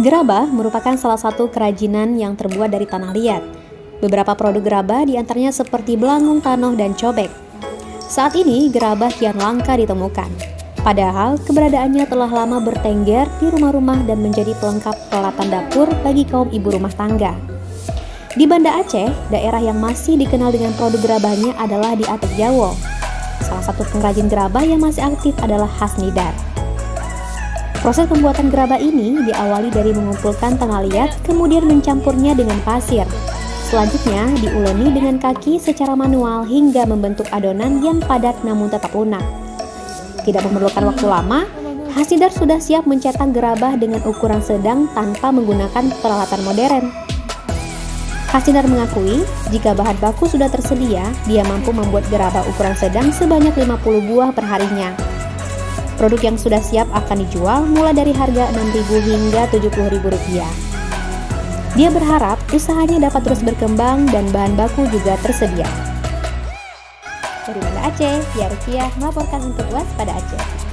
Gerabah merupakan salah satu kerajinan yang terbuat dari tanah liat. Beberapa produk gerabah diantaranya seperti belangung tanoh dan cobek. Saat ini gerabah kian langka ditemukan. Padahal keberadaannya telah lama bertengger di rumah-rumah dan menjadi pelengkap peralatan dapur bagi kaum ibu rumah tangga. Di Banda Aceh, daerah yang masih dikenal dengan produk gerabahnya adalah di Atek Jawo. Salah satu pengrajin gerabah yang masih aktif adalah Hasnidar. Proses pembuatan gerabah ini diawali dari mengumpulkan tanah liat, kemudian mencampurnya dengan pasir. Selanjutnya diuleni dengan kaki secara manual hingga membentuk adonan yang padat namun tetap lunak. Tidak memerlukan waktu lama, Hasnidar sudah siap mencetak gerabah dengan ukuran sedang tanpa menggunakan peralatan modern. Hasnidar mengakui, jika bahan baku sudah tersedia, dia mampu membuat gerabah ukuran sedang sebanyak 50 buah perharinya. Produk yang sudah siap akan dijual mulai dari harga Rp6.000 hingga Rp70.000. Dia berharap usahanya dapat terus berkembang dan bahan baku juga tersedia. Dari Banda Aceh, Tia Rukiah melaporkan untuk Waspada Aceh.